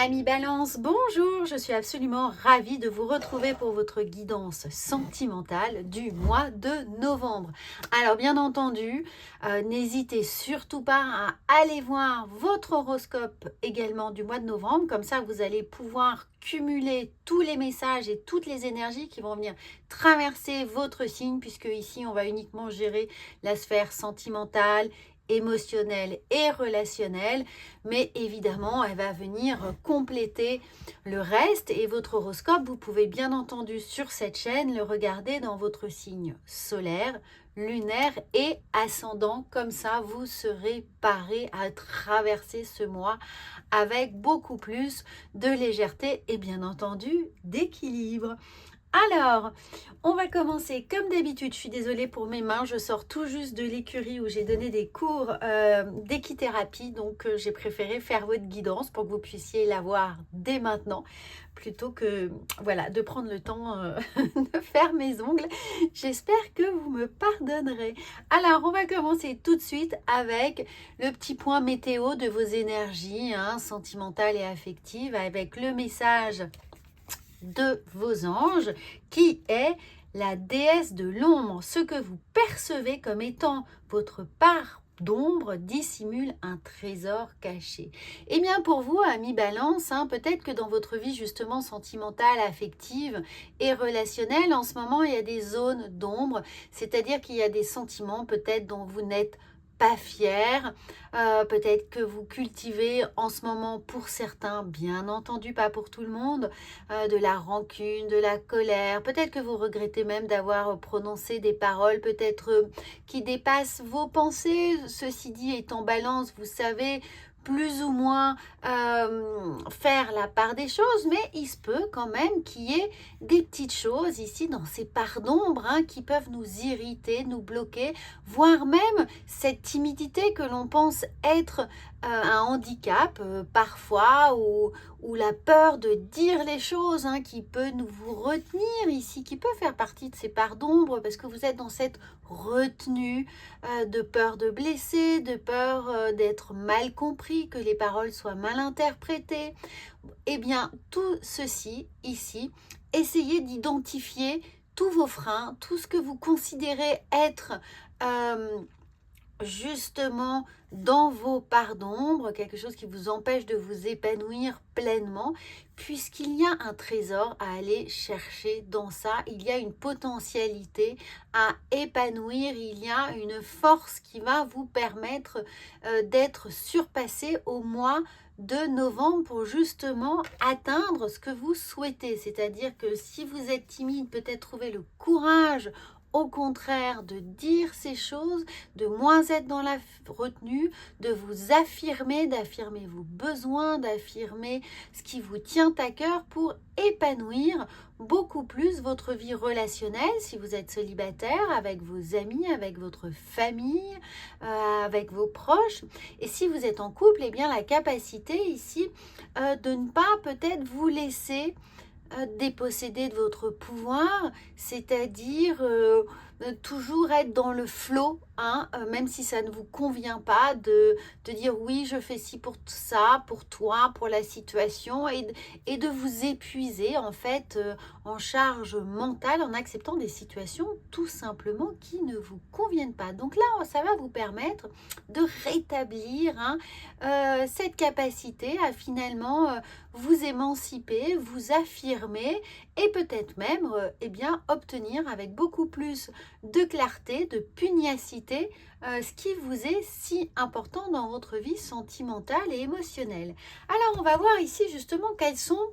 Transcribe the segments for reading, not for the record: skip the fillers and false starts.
Amis Balance, bonjour, je suis absolument ravie de vous retrouver pour votre guidance sentimentale du mois de novembre. Alors bien entendu, n'hésitez surtout pas à aller voir votre horoscope également du mois de novembre, comme ça vous allez pouvoir cumuler tous les messages et toutes les énergies qui vont venir traverser votre signe, puisque ici on va uniquement gérer la sphère sentimentale, émotionnelle et relationnelle, mais évidemment elle va venir compléter le reste. Et votre horoscope, vous pouvez bien entendu sur cette chaîne le regarder dans votre signe solaire, lunaire et ascendant. Comme ça vous serez paré à traverser ce mois avec beaucoup plus de légèreté et bien entendu d'équilibre. Alors, on va commencer comme d'habitude. Je suis désolée pour mes mains, je sors tout juste de l'écurie où j'ai donné des cours d'équithérapie, donc j'ai préféré faire votre guidance pour que vous puissiez la voir dès maintenant, plutôt que voilà, de prendre le temps de faire mes ongles. J'espère que vous me pardonnerez. Alors, on va commencer tout de suite avec le petit point météo de vos énergies sentimentales et affectives, avec le message de vos anges, qui est la déesse de l'ombre. Ce que vous percevez comme étant votre part d'ombre dissimule un trésor caché. Et bien pour vous, amis Balance, peut-être que dans votre vie justement sentimentale, affective et relationnelle, en ce moment il y a des zones d'ombre, c'est-à-dire qu'il y a des sentiments peut-être dont vous n'êtes pas fier, peut-être que vous cultivez en ce moment pour certains, bien entendu pas pour tout le monde, de la rancune, de la colère, peut-être que vous regrettez même d'avoir prononcé des paroles peut-être qui dépassent vos pensées. Ceci dit, est en balance, vous savez plus ou moins faire la part des choses, mais il se peut quand même qu'il y ait des petites choses ici dans ces parts d'ombre qui peuvent nous irriter, nous bloquer, voire même cette timidité que l'on pense être un handicap parfois, ou la peur de dire les choses qui peut vous retenir ici, qui peut faire partie de ces parts d'ombre, parce que vous êtes dans cette retenue de peur de blesser, de peur d'être mal compris, que les paroles soient mal interprétées. Eh bien, tout ceci ici, essayez d'identifier tous vos freins, tout ce que vous considérez être justement dans vos parts d'ombre, quelque chose qui vous empêche de vous épanouir pleinement, puisqu'il y a un trésor à aller chercher dans ça, il y a une potentialité à épanouir, il y a une force qui va vous permettre d'être surpassé au mois de novembre pour justement atteindre ce que vous souhaitez. C'est-à-dire que si vous êtes timide, peut-être trouver le courage au contraire de dire ces choses, de moins être dans la retenue, de vous affirmer, d'affirmer vos besoins, d'affirmer ce qui vous tient à cœur pour épanouir beaucoup plus votre vie relationnelle, si vous êtes célibataire, avec vos amis, avec votre famille, avec vos proches. Et si vous êtes en couple, eh bien la capacité ici de ne pas peut-être vous laisser déposséder de votre pouvoir, c'est-à-dire toujours être dans le flow, même si ça ne vous convient pas, de dire oui, je fais ci pour ça, pour toi, pour la situation, et de vous épuiser en fait en charge mentale, en acceptant des situations tout simplement qui ne vous conviennent pas. Donc là, ça va vous permettre de rétablir cette capacité à finalement vous émanciper, vous affirmer, et peut-être même obtenir avec beaucoup plus de clarté, de pugnacité, ce qui vous est si important dans votre vie sentimentale et émotionnelle. Alors on va voir ici justement quels sont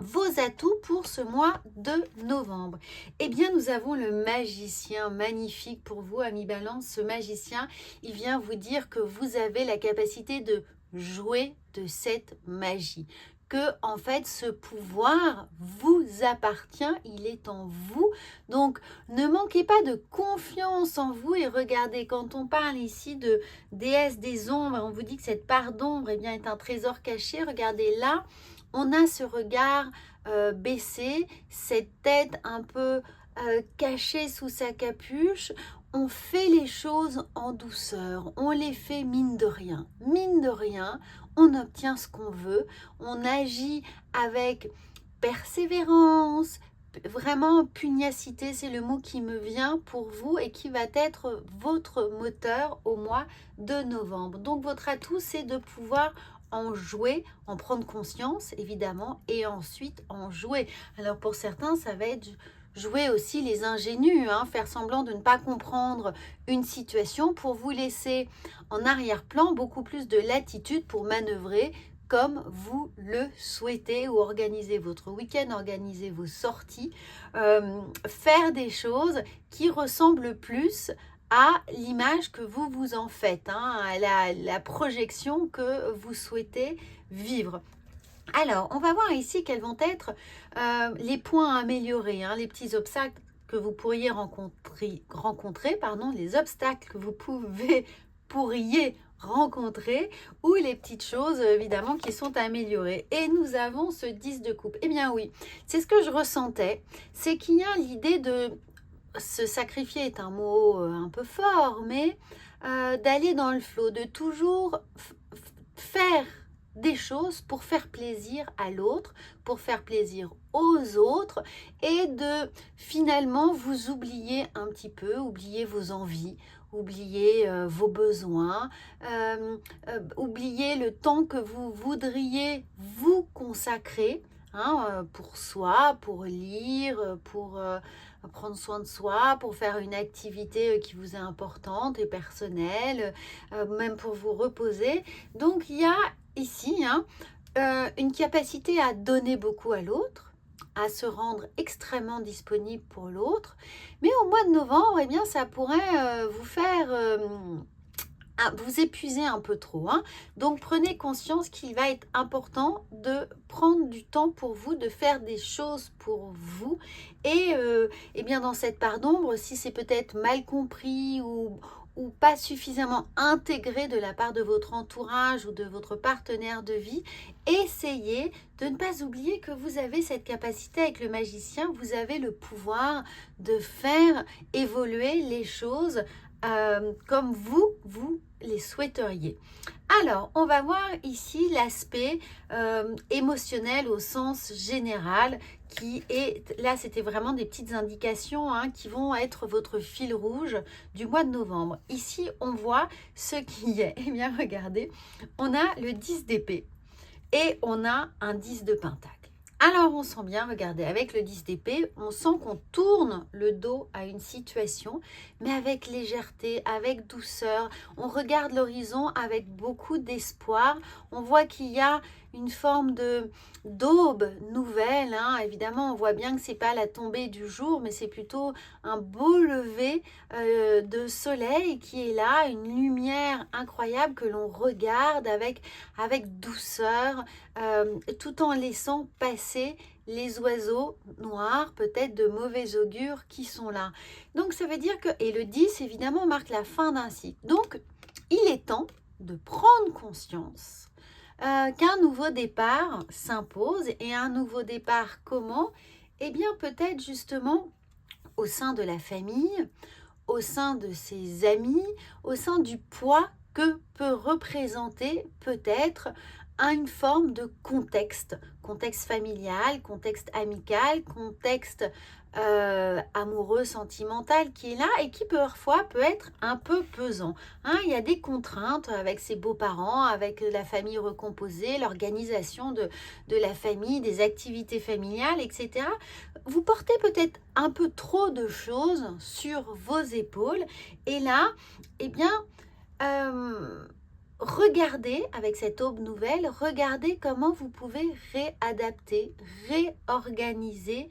vos atouts pour ce mois de novembre. Eh bien, nous avons le magicien magnifique pour vous, amis Balance. Ce magicien, il vient vous dire que vous avez la capacité de jouer de cette magie, que en fait ce pouvoir vous appartient, il est en vous. Donc ne manquez pas de confiance en vous. Et regardez, quand on parle ici de déesse des ombres, on vous dit que cette part d'ombre est un trésor caché. Regardez là, on a ce regard baissé, cette tête un peu cachée sous sa capuche. on fait les choses en douceur, on les fait mine de rien. Mine de rien, on obtient ce qu'on veut, on agit avec persévérance, vraiment pugnacité, c'est le mot qui me vient pour vous et qui va être votre moteur au mois de novembre. Donc votre atout, c'est de pouvoir en jouer, en prendre conscience évidemment et ensuite en jouer. Alors pour certains, ça va être jouer aussi les ingénus, faire semblant de ne pas comprendre une situation pour vous laisser en arrière-plan beaucoup plus de latitude pour manœuvrer comme vous le souhaitez ou organiser votre week-end, organiser vos sorties, faire des choses qui ressemblent plus à l'image que vous vous en faites, à la projection que vous souhaitez vivre. Alors, on va voir ici quels vont être les points à améliorer, les petits obstacles que vous pourriez rencontrer, les obstacles que vous pourriez rencontrer ou les petites choses évidemment qui sont améliorées. Et nous avons ce 10 de coupe. Eh bien oui, c'est ce que je ressentais, c'est qu'il y a l'idée de se sacrifier est un mot un peu fort, mais d'aller dans le flot, de toujours faire des choses pour faire plaisir à l'autre, pour faire plaisir aux autres et de finalement vous oublier un petit peu, oublier vos envies, oublier vos besoins, oublier le temps que vous voudriez vous consacrer pour soi, pour lire, pour prendre soin de soi, pour faire une activité qui vous est importante et personnelle, même pour vous reposer. Donc il y a ici une capacité à donner beaucoup à l'autre, à se rendre extrêmement disponible pour l'autre. Mais au mois de novembre, eh bien, ça pourrait vous faire vous épuiser un peu trop. Donc prenez conscience qu'il va être important de prendre du temps pour vous, de faire des choses pour vous. Et bien dans cette part d'ombre, si c'est peut-être mal compris ou pas suffisamment intégré de la part de votre entourage ou de votre partenaire de vie, essayez de ne pas oublier que vous avez cette capacité avec le magicien, vous avez le pouvoir de faire évoluer les choses comme vous les souhaiteriez. Alors, on va voir ici l'aspect émotionnel au sens général qui est, là c'était vraiment des petites indications qui vont être votre fil rouge du mois de novembre. Ici, on voit ce qui est. Eh bien, regardez, on a le 10 d'épée et on a un 10 de pentacle. Alors, on sent bien, regardez, avec le 10 d'épée, on sent qu'on tourne le dos à une situation, mais avec légèreté, avec douceur. On regarde l'horizon avec beaucoup d'espoir. On voit qu'il y a une forme d'aube nouvelle. Évidemment, on voit bien que ce n'est pas la tombée du jour, mais c'est plutôt un beau lever de soleil qui est là, une lumière incroyable que l'on regarde avec douceur, tout en laissant passer les oiseaux noirs, peut-être de mauvais augure qui sont là. Donc ça veut dire que, et le 10 évidemment marque la fin d'un cycle. Donc il est temps de prendre conscience qu'un nouveau départ s'impose. Et un nouveau départ comment? Eh bien peut-être justement au sein de la famille, au sein de ses amis, au sein du poids que peut représenter peut-être une forme de contexte familial, contexte amical, contexte amoureux, sentimental qui est là et qui parfois peut être un peu pesant. Il y a des contraintes avec ses beaux-parents, avec la famille recomposée, l'organisation de la famille, des activités familiales, etc. Vous portez peut-être un peu trop de choses sur vos épaules et là, eh bien, regardez avec cette aube nouvelle, regardez comment vous pouvez réadapter, réorganiser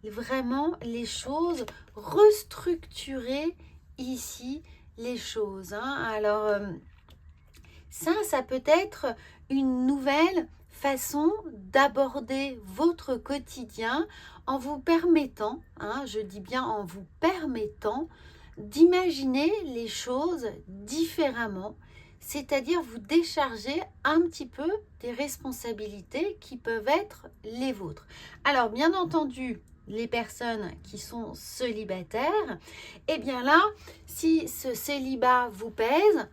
vraiment les choses, restructurer ici les choses. Alors ça peut être une nouvelle façon d'aborder votre quotidien en vous permettant, je dis bien en vous permettant, d'imaginer les choses différemment, c'est-à-dire vous décharger un petit peu des responsabilités qui peuvent être les vôtres. Alors bien entendu, les personnes qui sont célibataires, eh bien là, si ce célibat vous pèse,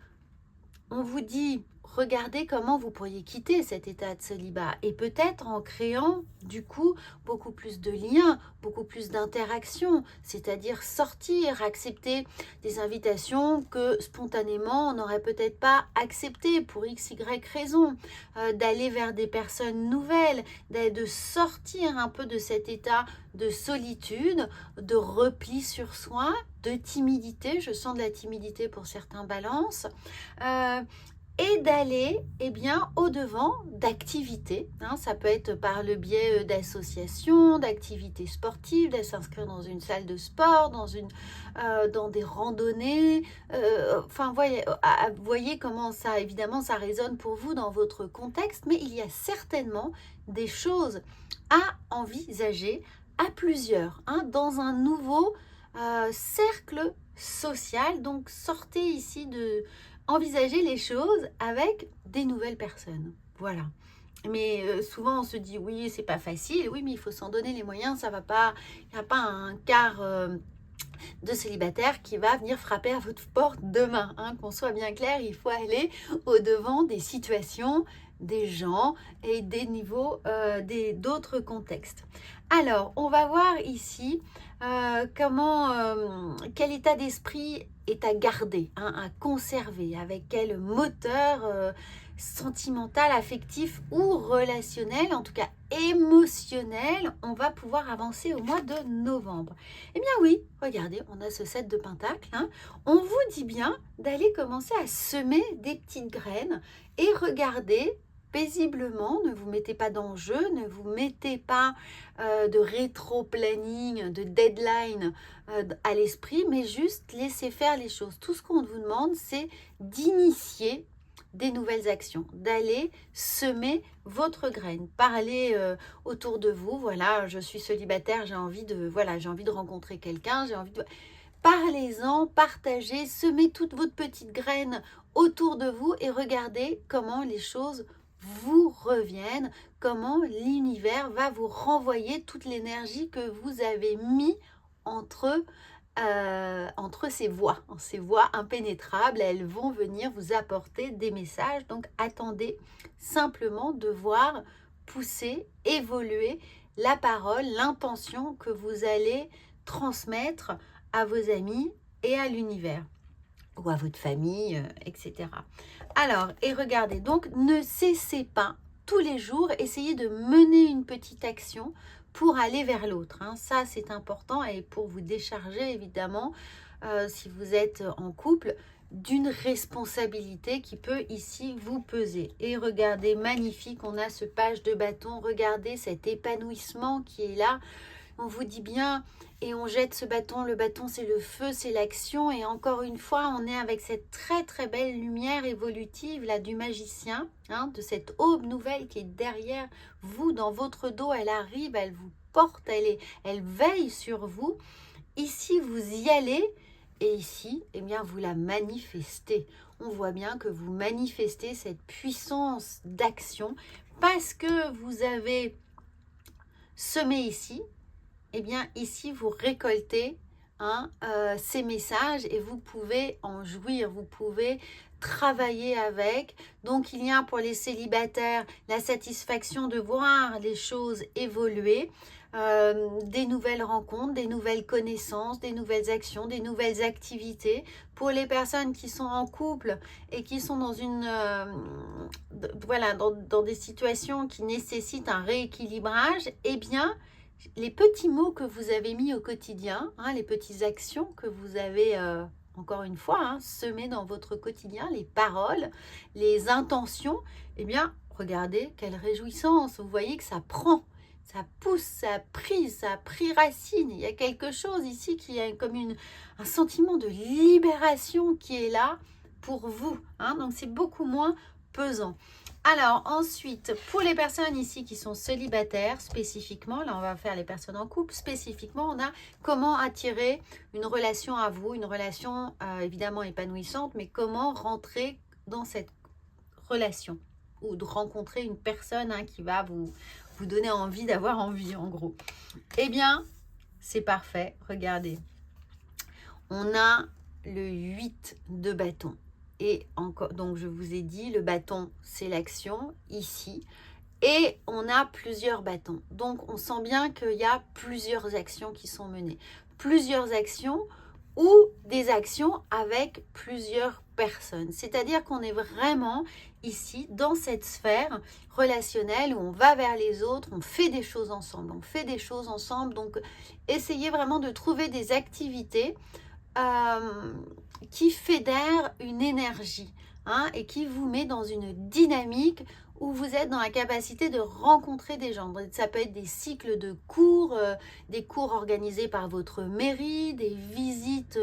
on vous dit, regardez comment vous pourriez quitter cet état de célibat et peut-être en créant du coup beaucoup plus de liens, beaucoup plus d'interactions, c'est-à-dire sortir, accepter des invitations que spontanément on n'aurait peut-être pas acceptées pour x, y raison, d'aller vers des personnes nouvelles, de sortir un peu de cet état de solitude, de repli sur soi, de timidité, je sens de la timidité pour certains balances, et d'aller au-devant d'activités. Ça peut être par le biais d'associations, d'activités sportives, de s'inscrire dans une salle de sport, dans des randonnées. Voyez comment ça, évidemment, ça résonne pour vous dans votre contexte, mais il y a certainement des choses à envisager à plusieurs, dans un nouveau cercle social. Donc, sortez ici envisager les choses avec des nouvelles personnes. Voilà. Mais souvent on se dit oui, c'est pas facile. Oui, mais il faut s'en donner les moyens. Ça va pas. Il n'y a pas un quart de célibataire qui va venir frapper à votre porte demain. Qu'on soit bien clair, il faut aller au-devant des situations, des gens et des niveaux, d'autres contextes. Alors, on va voir ici quel état d'esprit est à garder, à conserver, avec quel moteur sentimental, affectif ou relationnel, en tout cas émotionnel, on va pouvoir avancer au mois de novembre. Eh bien oui, regardez, on a ce 7 de Pentacle. On vous dit bien d'aller commencer à semer des petites graines et regardez paisiblement, ne vous mettez pas d'enjeu, ne vous mettez pas de rétro-planning, de deadline à l'esprit, mais juste laissez faire les choses. Tout ce qu'on vous demande, c'est d'initier des nouvelles actions, d'aller semer votre graine, parler autour de vous. Voilà, je suis célibataire, j'ai envie de rencontrer quelqu'un, Parlez-en, partagez, semez toute votre petite graine autour de vous et regardez comment les choses vous reviennent, comment l'univers va vous renvoyer toute l'énergie que vous avez mis entre ces voies impénétrables. Elles vont venir vous apporter des messages. Donc attendez simplement de voir pousser, évoluer la parole, l'intention que vous allez transmettre à vos amis et à l'univers ou à votre famille, etc. Alors, et regardez, donc ne cessez pas tous les jours, essayez de mener une petite action pour aller vers l'autre. Ça, c'est important et pour vous décharger, évidemment, si vous êtes en couple, d'une responsabilité qui peut ici vous peser. Et regardez, magnifique, on a ce page de bâton, regardez cet épanouissement qui est là. On vous dit bien, et on jette ce bâton. Le bâton, c'est le feu, c'est l'action. Et encore une fois, on est avec cette très très belle lumière évolutive là du magicien, de cette aube nouvelle qui est derrière vous, dans votre dos. Elle arrive, elle vous porte, elle veille sur vous. Ici, vous y allez. Et ici, eh bien, vous la manifestez. On voit bien que vous manifestez cette puissance d'action parce que vous avez semé ici. Eh bien, ici, vous récoltez ces messages et vous pouvez en jouir, vous pouvez travailler avec. Donc, il y a pour les célibataires la satisfaction de voir les choses évoluer, des nouvelles rencontres, des nouvelles connaissances, des nouvelles actions, des nouvelles activités. Pour les personnes qui sont en couple et qui sont dans dans des situations qui nécessitent un rééquilibrage, eh bien, les petits mots que vous avez mis au quotidien, les petites actions que vous avez, encore une fois, semées dans votre quotidien, les paroles, les intentions, eh bien, regardez quelle réjouissance. Vous voyez que ça prend, ça pousse, ça a pris racine. Il y a quelque chose ici qui a comme un sentiment de libération qui est là pour vous. Donc, c'est beaucoup moins pesant. Alors ensuite, pour les personnes ici qui sont célibataires spécifiquement, là on va faire les personnes en couple, spécifiquement on a comment attirer une relation à vous, une relation évidemment épanouissante, mais comment rentrer dans cette relation ou de rencontrer une personne qui va vous donner envie d'avoir envie en gros. Eh bien, c'est parfait. Regardez. On a le 8 de bâton. Et encore, donc je vous ai dit, le bâton, c'est l'action ici. Et on a plusieurs bâtons. Donc, on sent bien qu'il y a plusieurs actions qui sont menées. Plusieurs actions ou des actions avec plusieurs personnes. C'est-à-dire qu'on est vraiment ici dans cette sphère relationnelle où on va vers les autres, on fait des choses ensemble. On fait des choses ensemble. Donc, essayez vraiment de trouver des activités qui fédèrent une énergie et qui vous met dans une dynamique où vous êtes dans la capacité de rencontrer des gens. Ça peut être des cycles de cours, des cours organisés par votre mairie, des visites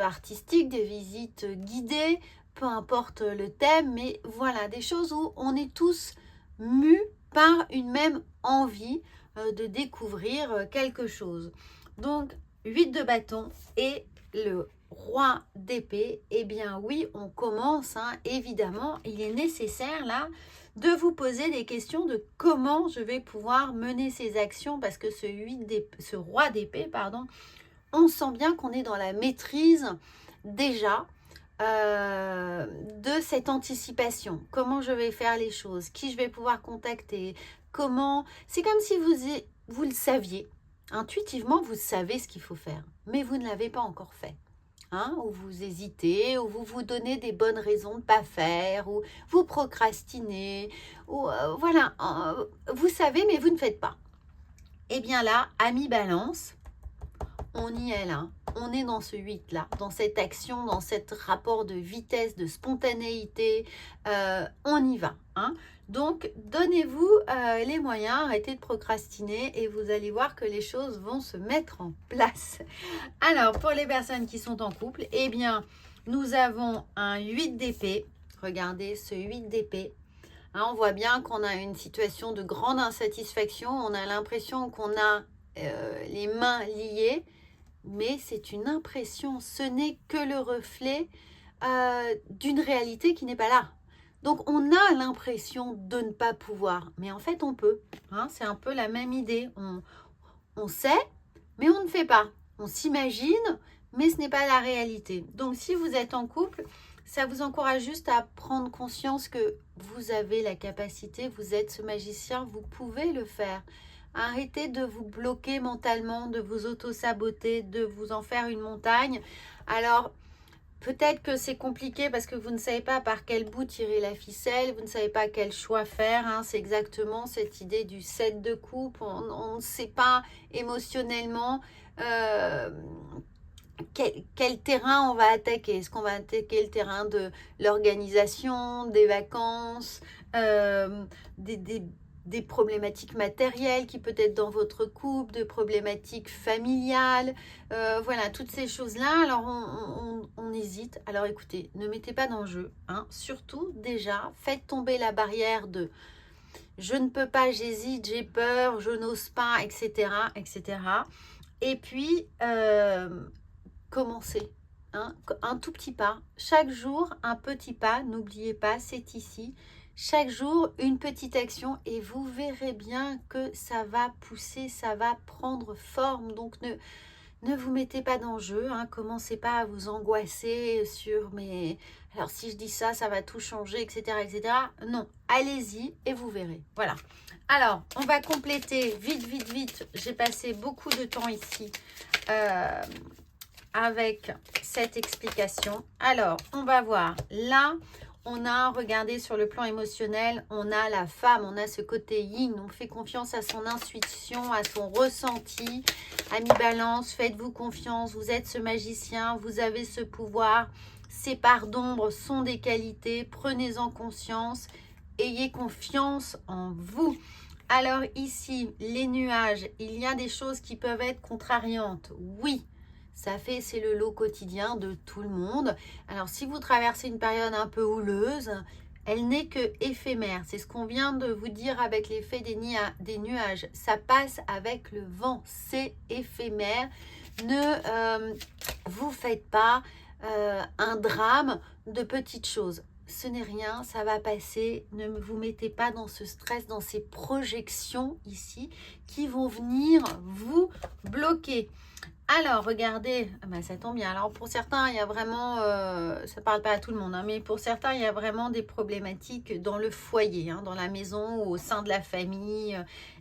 artistiques, des visites guidées, peu importe le thème, mais voilà, des choses où on est tous mus par une même envie de découvrir quelque chose. Donc, 8 de bâton et le roi d'épée, eh bien oui, on commence, évidemment, il est nécessaire là de vous poser des questions de comment je vais pouvoir mener ces actions parce que ce roi d'épée, on sent bien qu'on est dans la maîtrise déjà de cette anticipation. Comment je vais faire les choses, qui je vais pouvoir contacter, comment... C'est comme si vous le saviez. Intuitivement, vous savez ce qu'il faut faire, mais vous ne l'avez pas encore fait. Ou vous hésitez, ou vous vous donnez des bonnes raisons de ne pas faire, ou vous procrastinez, ou vous savez, mais vous ne faites pas. Eh bien là, ami Balance, on y est là. On est dans ce 8 là, dans cette action, dans cet rapport de vitesse, de spontanéité. On y va. Donc, donnez-vous les moyens, arrêtez de procrastiner et vous allez voir que les choses vont se mettre en place. Alors, pour les personnes qui sont en couple, eh bien, nous avons un 8 d'épée. Regardez ce 8 d'épée. On voit bien qu'on a une situation de grande insatisfaction. On a l'impression qu'on a les mains liées. Mais c'est une impression, ce n'est que le reflet d'une réalité qui n'est pas là. Donc on a l'impression de ne pas pouvoir, mais en fait on peut. C'est un peu la même idée. On sait, mais on ne fait pas. On s'imagine, mais ce n'est pas la réalité. Donc si vous êtes en couple, ça vous encourage juste à prendre conscience que vous avez la capacité, vous êtes ce magicien, vous pouvez le faire. Arrêtez de vous bloquer mentalement, de vous auto-saboter, de vous en faire une montagne. Alors, peut-être que c'est compliqué parce que vous ne savez pas par quel bout tirer la ficelle, vous ne savez pas quel choix faire. C'est exactement cette idée du 7 de coupe. On ne sait pas émotionnellement quel terrain on va attaquer. Est-ce qu'on va attaquer le terrain de l'organisation, des vacances, des problématiques matérielles qui peut être dans votre couple, de problématiques familiales, voilà, toutes ces choses-là. Alors, on hésite. Alors, écoutez, ne mettez pas d'enjeu. Surtout, déjà, faites tomber la barrière de « je ne peux pas, j'hésite, j'ai peur, je n'ose pas, etc. etc. » Et puis, commencez. Un tout petit pas. Chaque jour, un petit pas. N'oubliez pas, c'est ici. Chaque jour, une petite action et vous verrez bien que ça va pousser, ça va prendre forme. Donc, ne vous mettez pas d'enjeu. Commencez pas à vous angoisser sur « mais alors si je dis ça, ça va tout changer, etc. etc. » Non, allez-y et vous verrez. Voilà. Alors, on va compléter vite. J'ai passé beaucoup de temps ici avec cette explication. Alors, on va voir là. On a, regardé sur le plan émotionnel, on a la femme, on a ce côté yin, on fait confiance à son intuition, à son ressenti. Ami Balance, faites-vous confiance, vous êtes ce magicien, vous avez ce pouvoir. Ces parts d'ombre sont des qualités, prenez-en conscience, ayez confiance en vous. Alors ici, les nuages, il y a des choses qui peuvent être contrariantes, oui. C'est le lot quotidien de tout le monde. Alors, si vous traversez une période un peu houleuse, elle n'est que éphémère. C'est ce qu'on vient de vous dire avec l'effet des nuages. Ça passe avec le vent. C'est éphémère. Ne vous faites pas un drame de petites choses. ce n'est rien, ça va passer. Ne vous mettez pas dans ce stress, dans ces projections ici qui vont venir vous bloquer. Alors, regardez, ça tombe bien. Alors, pour certains, il y a vraiment, ça ne parle pas à tout le monde, hein, mais pour certains, il y a vraiment des problématiques dans le foyer, hein, dans la maison, ou au sein de la famille,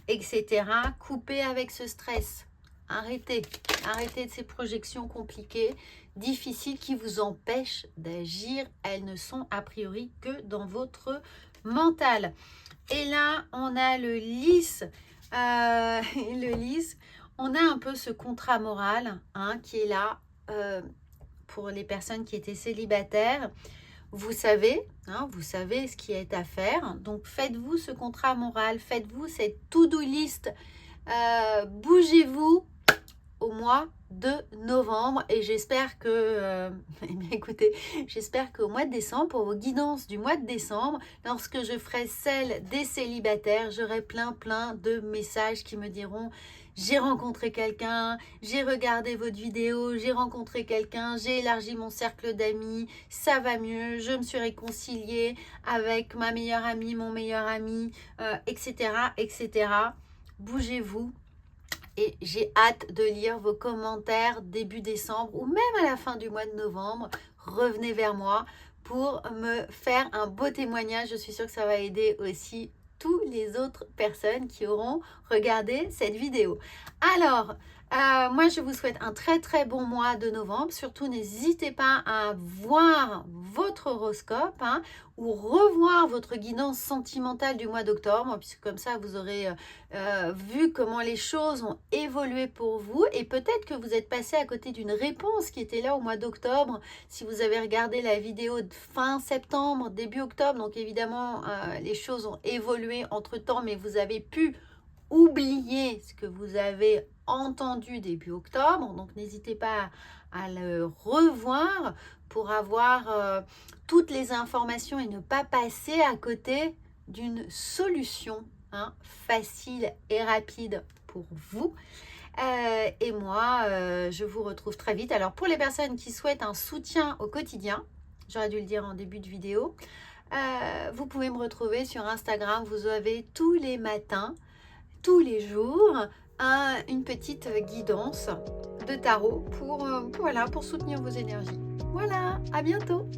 etc. Coupez avec ce stress. Arrêtez de ces projections compliquées, difficiles, qui vous empêchent d'agir. Elles ne sont a priori que dans votre mental. Et là, on a le lys. Le lys, on a un peu ce contrat moral, hein, qui est là pour les personnes qui étaient célibataires. Vous savez, hein, vous savez ce qui est à faire. Donc, faites-vous ce contrat moral, faites-vous cette to-do list. Bougez-vous au mois de novembre, et j'espère que écoutez, j'espère qu'au mois de décembre, pour vos guidances du mois de décembre, lorsque je ferai celle des célibataires, j'aurai plein de messages qui me diront: j'ai rencontré quelqu'un, j'ai regardé votre vidéo, j'ai rencontré quelqu'un, j'ai élargi mon cercle d'amis, ça va mieux, je me suis réconciliée avec ma meilleure amie, mon meilleur ami, etc. etc. Bougez-vous. Et j'ai hâte de lire vos commentaires début décembre ou même à la fin du mois de novembre. Revenez vers moi pour me faire un beau témoignage. Je suis sûre que ça va aider aussi toutes les autres personnes qui auront regardé cette vidéo. Alors, moi, je vous souhaite un très bon mois de novembre. Surtout, n'hésitez pas à voir votre horoscope, hein, ou revoir votre guidance sentimentale du mois d'octobre, puisque comme ça, vous aurez vu comment les choses ont évolué pour vous. Et peut-être que vous êtes passé à côté d'une réponse qui était là au mois d'octobre, si vous avez regardé la vidéo de fin septembre, début octobre. Donc évidemment, les choses ont évolué entre-temps, mais vous avez pu oublier ce que vous avez entendu début octobre. Donc n'hésitez pas à le revoir pour avoir toutes les informations et ne pas passer à côté d'une solution, hein, facile et rapide pour vous. Et moi, je vous retrouve très vite. Alors, pour les personnes qui souhaitent un soutien au quotidien, j'aurais dû le dire en début de vidéo, vous pouvez me retrouver sur Instagram. Vous avez tous les matins, tous les jours, une petite guidance de tarot pour soutenir vos énergies. Voilà, à bientôt!